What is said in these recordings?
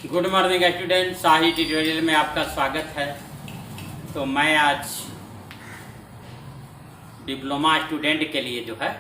Good morning student, शाही tutorial में आपका स्वागत है। तो मैं आज डिप्लोमा स्टूडेंट के लिए जो है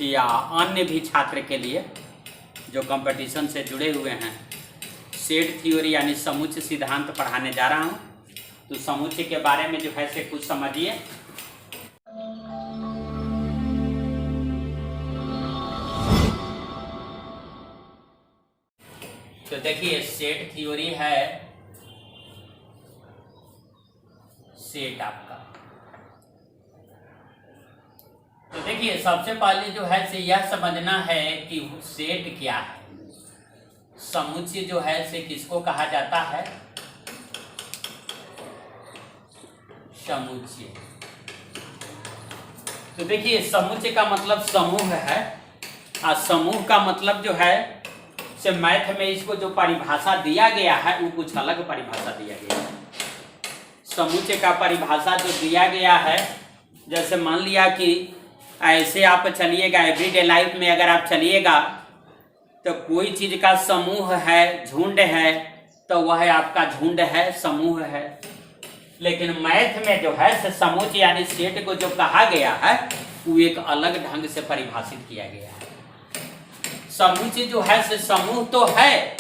या अन्य भी छात्र के लिए जो कंपटीशन से जुड़े हुए हैं सेट थ्योरी यानी समुच्चय सिद्धांत पढ़ाने जा रहा हूं। तो समुच्चय के बारे में जो है से कुछ समझिए। तो देखिए, सेट थ्योरी है सेट आपका। तो देखिए, सबसे पहले जो है से यह समझना है कि सेट क्या है। समुच्चय जो है से किसको कहा जाता है? समुच्चय। तो देखिए, समुच्चय का मतलब समूह है और समूह का मतलब जो है से मैथ में इसको जो परिभाषा दिया गया है वो कुछ अलग परिभाषा दिया गया है। समुच्चय का परिभाषा जो दिया गया है, जैसे मान लिया कि ऐसे आप चलिएगा, एवरीडे लाइफ में अगर आप चलिएगा तो कोई चीज का समूह है, झुंड है, तो वह आपका झुंड है, समूह है। लेकिन मैथ में जो है से समुच्चय यानी सेट को जो कहा गया है वो एक अलग ढंग से परिभाषित किया गया है। समुच्चय जो है से समूह तो है,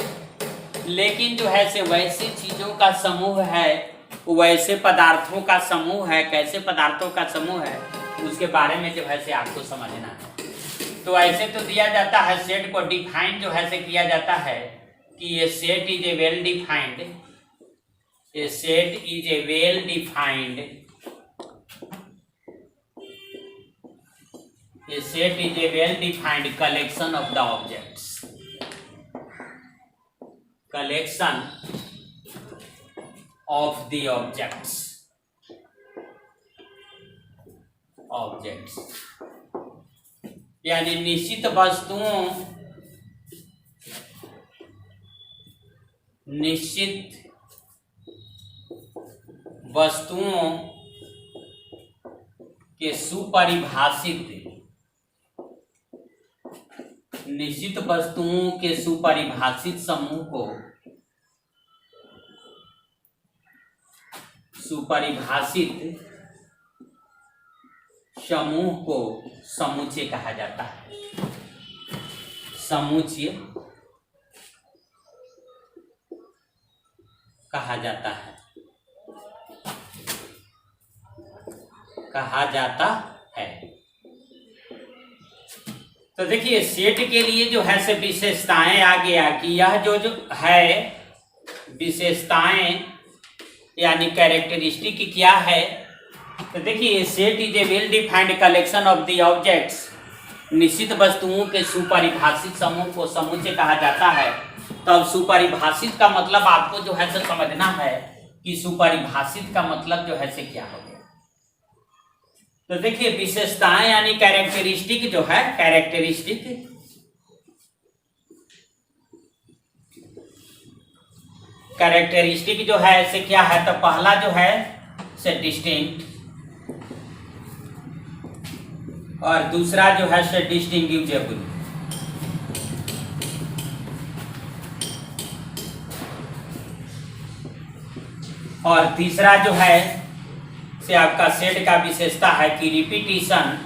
लेकिन जो है से वैसी चीजों का समूह है, वैसे पदार्थों का समूह है। कैसे पदार्थों का समूह है उसके बारे में जो है से आपको समझना है। तो ऐसे तो दिया जाता है, सेट को डिफाइन जो है से किया जाता है कि ये set is a well defined, A set is a well defined, a set is a well defined collection of the objects, collection of the objects, यानी निश्चित वस्तुओं के सुपरिभाषित समूह को समुच्चय कहा जाता है। समुच्चय कहा जाता है। तो देखिए, सेट के लिए जो है से विशेषताएं आ गया कि यह जो है विशेषताएं यानी कैरेक्टरिस्टिक क्या है। तो देखिए, set is a well defined collection of the objects, निश्चित वस्तुओं के सुपरिभाषित समूह को समुच्चय कहा जाता है। तो अब सुपरिभाषित का मतलब आपको जो है से समझना है कि सुपरिभाषित का मतलब जो है से क्या हो गया। तो देखिए, विशेषताएं यानी कैरेक्टरिस्टिक जो है, कैरेक्टरिस्टिक जो है ऐसे क्या है, तो पहला जो है से डिस्टिंक्ट और दूसरा जो है से डिस्टिंग्विशेबल और तीसरा जो है से आपका सेट का विशेषता है कि repetition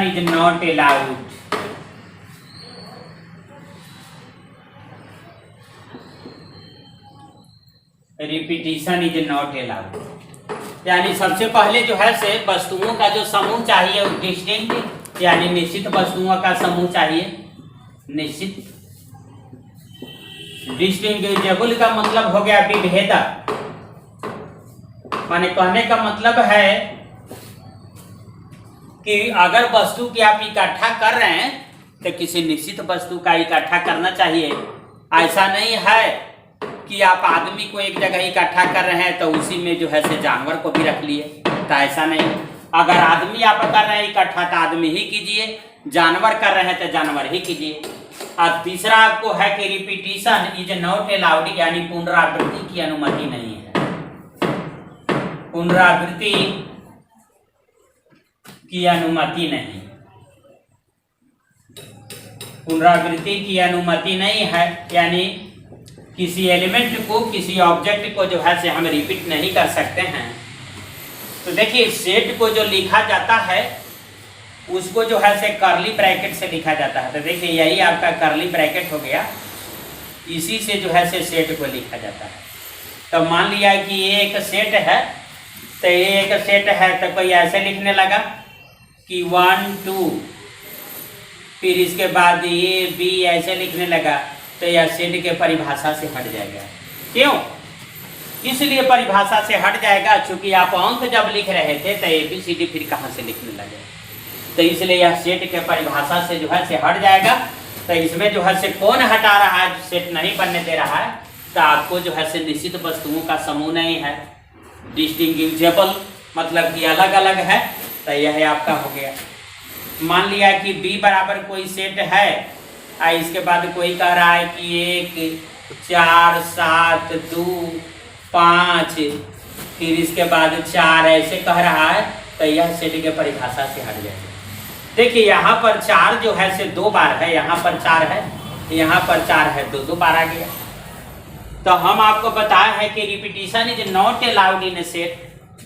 is not allowed. Repetition is not allowed यानी सबसे पहले जो है से वस्तुओं का जो समूह चाहिए वो डिस्टिंक्ट यानी निश्चित वस्तुओं का समूह चाहिए। निश्चित डिस्टिंग्विशेबल का मतलब हो गया विभेदक, माने कहने का मतलब है कि अगर वस्तु की आप इकट्ठा कर रहे हैं तो किसी निश्चित वस्तु का इकट्ठा करना चाहिए। ऐसा नहीं है कि आप आदमी को एक जगह इकट्ठा कर रहे हैं तो उसी में जो है से जानवर को भी रख लिए, तो ऐसा नहीं। अगर आदमी आप कर रहे हैं इकट्ठा तो आदमी ही कीजिए, जानवर कर रहे हैं तो जानवर ही कीजिए। और तीसरा आपको है कि रिपीटिशन इज नॉट अलाउड यानी पुनरावृत्ति की अनुमति नहीं है। पुनरावृत्ति की अनुमति नहीं। पुनरावृत्ति की अनुमति नहीं है, यानी किसी एलिमेंट को, किसी ऑब्जेक्ट को जो है से हम रिपीट नहीं कर सकते हैं। तो देखिए सेट को जो लिखा जाता है उसको जो है से कर्ली ब्रैकेट से लिखा जाता है। तो देखिए यही आपका कर्ली ब्रैकेट हो गया, इसी से जो है से सेट को लिखा जाता है। तो मान लिया कि ये एक सेट है, तो ये एक सेट है तो कोई ऐसे लिखने लगा कि 1 2, फिर इसके बाद ये बी ऐसे लिखने लगा, तो यह सेट के परिभाषा से हट जाएगा। क्यों? इसलिए परिभाषा से हट जाएगा क्योंकि आप अंक जब लिख रहे थे तो ABCD फिर कहाँ से लिखने लगे, तो इसलिए यह सेट के परिभाषा से जो है से हट जाएगा। तो इसमें जो है से कौन हटा रहा है, सेट नहीं बनने दे रहा है, तो आपको जो है से निश्चित वस्तुओं का समूह नहीं है, डिस्टिंग्विशेबल मतलब कि अलग अलग है, तो यह आपका हो गया। मान लिया कि B बराबर कोई सेट है, इसके बाद कोई कह रहा है कि 1 4 7 2 5, फिर इसके बाद 4 ऐसे कह रहा है, तो यह सेट के परिभाषा से हट जाएगा। देखिए यहाँ पर 4 जो है से 2 बार है, यहाँ पर 4 है, यहाँ पर 4 है, 2 बार आ गया। तो हम आपको बताए हैं कि repetition is not allowed in A set,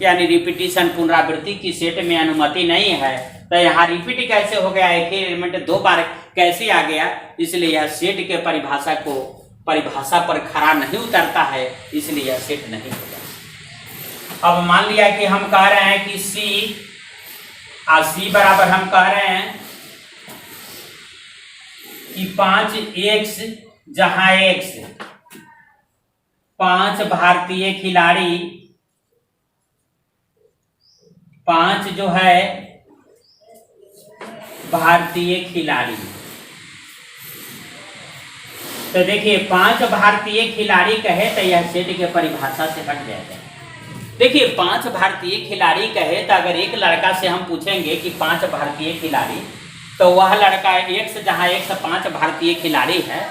यानी रिपीटिशन पुनरावृत्ति की सेट में अनुमति नहीं है। तो यहाँ रिपीट कैसे हो गया, एक ही एलिमेंट 2 बार कैसे आ गया, इसलिए यह सेट के परिभाषा पर खरा नहीं उतरता है, इसलिए यह सेट नहीं होगा। अब मान लिया कि हम कह रहे हैं कि C बराबर हम कह रहे हैं कि 5x, जहां x 5 भारतीय खिलाड़ी, 5 जो है भारतीय खिलाड़ी, तो देखिए 5 भारतीय खिलाड़ी कहे तो यह सेट के परिभाषा से हट जाएगा। देखिए 5 भारतीय खिलाड़ी कहे तो अगर एक लड़का से हम पूछेंगे कि 5 भारतीय खिलाड़ी, तो वह लड़का x, जहां x 5 भारतीय खिलाड़ी है,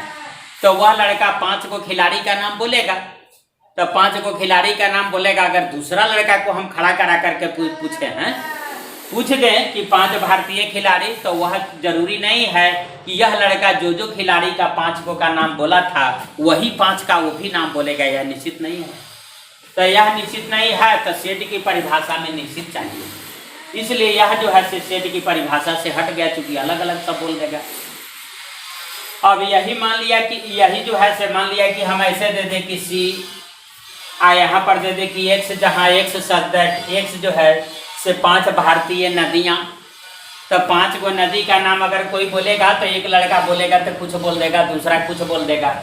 तो वह लड़का 5 को खिलाड़ी का नाम बोलेगा, तो 5 को खिलाड़ी का नाम बोलेगा। अगर दूसरा लड़का को हम खड़ा करा करके पूछ दें कि 5 भारतीय खिलाड़ी, तो वह जरूरी नहीं है कि यह लड़का जो खिलाड़ी का 5 को का नाम बोला था वही 5 का वो भी नाम बोलेगा, यह निश्चित नहीं है। तो यह निश्चित नहीं है, तो सेट की परिभाषा में निश्चित चाहिए, इसलिए यह जो है सेट की परिभाषा से हट गया, चूंकि अलग अलग सब बोल देगा। अब यही मान लिया कि यही जो है से मान लिया कि हम ऐसे दे दें कि C, यहाँ पर दे दे कि x, जहाँ x x जो है से 5 भारतीय नदियाँ, तो 5 को नदी का नाम अगर कोई बोलेगा तो एक लड़का बोलेगा तो कुछ बोल देगा, दूसरा कुछ बोल देगा,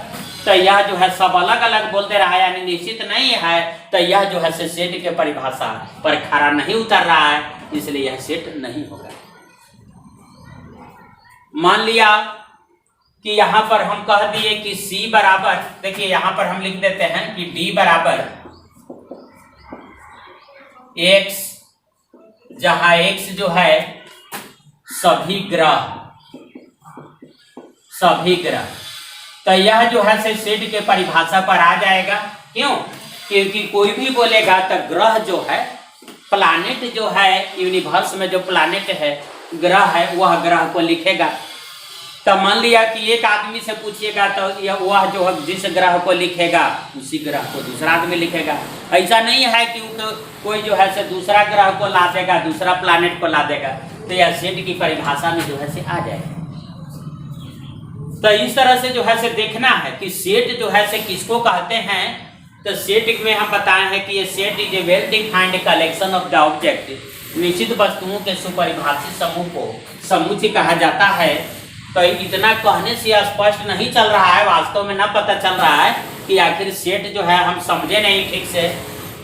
तो यह जो है सब अलग अलग बोलते रहा, यानी निश्चित नहीं है, तो यह जो है से सेट के परिभाषा पर खरा नहीं उतर रहा है, इसलिए यह सेट नहीं होगा। मान लिया कि यहाँ पर हम कह दिए कि C बराबर, देखिए यहाँ पर हम लिख देते हैं कि D बराबर x, जहां x जो है सभी ग्रह, तो यह जो है से सेट के परिभाषा पर आ जाएगा। क्यों? क्योंकि कोई भी बोलेगा तो ग्रह जो है, प्लैनेट जो है, यूनिवर्स में जो प्लैनेट है, ग्रह है, वह ग्रह को लिखेगा। तो मान लिया कि एक आदमी से पूछिएगा तो वह जो जिस ग्रह को लिखेगा उसी ग्रह को दूसरा आदमी लिखेगा। ऐसा नहीं है कि कोई जो है से दूसरा ग्रह को ला देगा, दूसरा प्लैनेट को ला देगा, तो यह सेट की परिभाषा में जो है से आ जाएगा। तो इस तरह से जो है से देखना है कि सेट जो है से किसको कहते हैं। तो सेट में हम बताए हैं कि ये set is a well defined collection of the object, निश्चित वस्तुओं के सुपरिभाषित समूह को समुच्चय कहा जाता है। तो इतना कहने से स्पष्ट नहीं चल रहा है, वास्तव में न पता चल रहा है कि आखिर सेट जो है हम समझे नहीं ठीक से।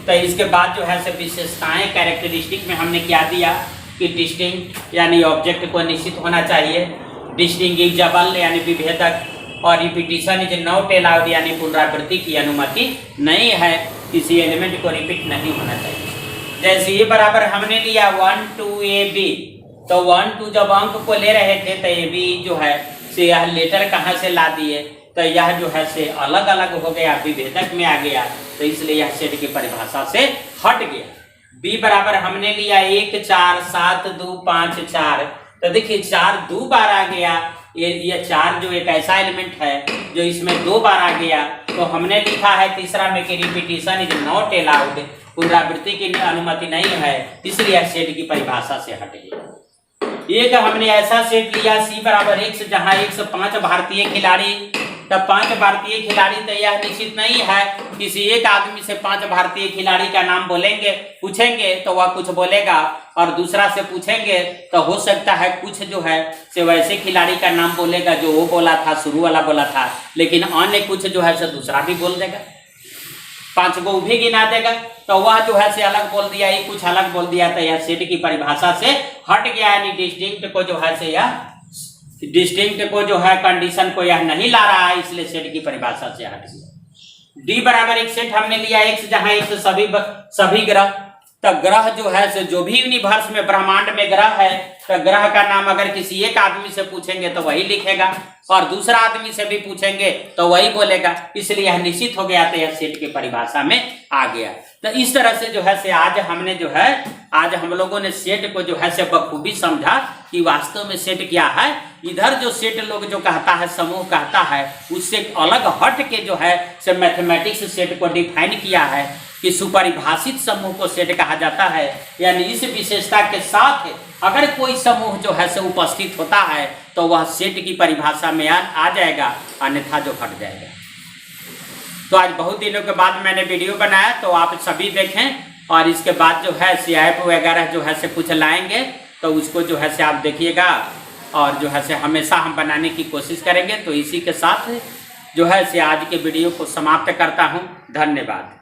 तो इसके बाद जो है से विशेषताएं, कैरेक्टरिस्टिक में हमने क्या दिया कि डिस्टिंक्ट यानी ऑब्जेक्ट को निश्चित होना चाहिए, डिस्टिंग्विशेबल यानी विभेदक, और रिपीटिशन इज नॉट अलाउड यानी पुनरावृत्ति की अनुमति नहीं है, किसी एलिमेंट को रिपीट नहीं होना चाहिए। जैसे ये बराबर हमने लिया 1 2 AB, तो 1 2 जब अंक को ले रहे थे तो AB जो है से यह लेटर कहाँ से ला दिए, तो यह जो है से अलग अलग हो गया, विभेदक में आ गया, तो इसलिए यह सेट की परिभाषा से हट गया। B बराबर हमने लिया 1 4 7 2 5 4, तो देखिए 4 2 बार आ गया, ये 4 जो एक ऐसा एलिमेंट है जो इसमें 2 बार आ गया, तो हमने लिखा है तीसरा में कि रिपीटिशन इज नॉट अलाउड, पुनरावृत्ति की अनुमति नहीं है, इसलिए यह सेट की परिभाषा से हट गया। एक हमने ऐसा सेट लिया C बराबर x, जहां x 5 भारतीय खिलाड़ी, तब 5 भारतीय खिलाड़ी, तो यह निश्चित नहीं है किसी एक आदमी से 5 भारतीय खिलाड़ी का नाम बोलेंगे, पूछेंगे तो वह कुछ बोलेगा, और दूसरा से पूछेंगे तो हो सकता है कुछ जो है से वैसे खिलाड़ी का नाम बोलेगा जो वो बोला था, शुरू वाला बोला था, लेकिन अन्य कुछ जो है से दूसरा भी बोल देगा, 5 को भी गिना देगा, तो वह जो है से अलग बोल दिया, ये कुछ अलग बोल दिया, तो यह सेट की परिभाषा से हट गया, यानी डिस्टिंक्ट को जो है से यह डिस्टिंक्ट को जो है कंडीशन को यह नहीं ला रहा है, इसलिए सेट की परिभाषा से हट गया। डी बराबर एक सेट हमने लिया x, जहां x सभी ग्रह, तो ग्रह जो है से जो भी यूनिवर्स में ब्रह्मांड में ग्रह है, तो ग्रह का नाम अगर किसी एक आदमी से पूछेंगे तो वही लिखेगा, और दूसरा आदमी से भी पूछेंगे तो वही बोलेगा, इसलिए यह निश्चित हो गया, तो यह सेट की परिभाषा में आ गया। तो इस तरह से जो है से आज हम लोगों ने सेट को जो है से बखूबी समझा कि वास्तव में सेट क्या है। इधर जो सेट लोग जो कहता है, समूह कहता है, उससे अलग हट के जो है से मैथमेटिक्स सेट को डिफाइन किया है कि सुपरिभाषित समूह को सेट कहा जाता है, यानी इस विशेषता के साथ अगर कोई समूह जो है से उपस्थित होता है तो वह सेट की परिभाषा में आ जाएगा, अन्यथा जो हट जाएगा। तो आज बहुत दिनों के बाद मैंने वीडियो बनाया, तो आप सभी देखें, और इसके बाद जो है से ऐप वगैरह जो है से कुछ लाएंगे, तो उसको जो है से आप देखिएगा, और जो है से हमेशा हम बनाने की कोशिश करेंगे। तो इसी के साथ जो है से आज के वीडियो को समाप्त करता हूँ। धन्यवाद।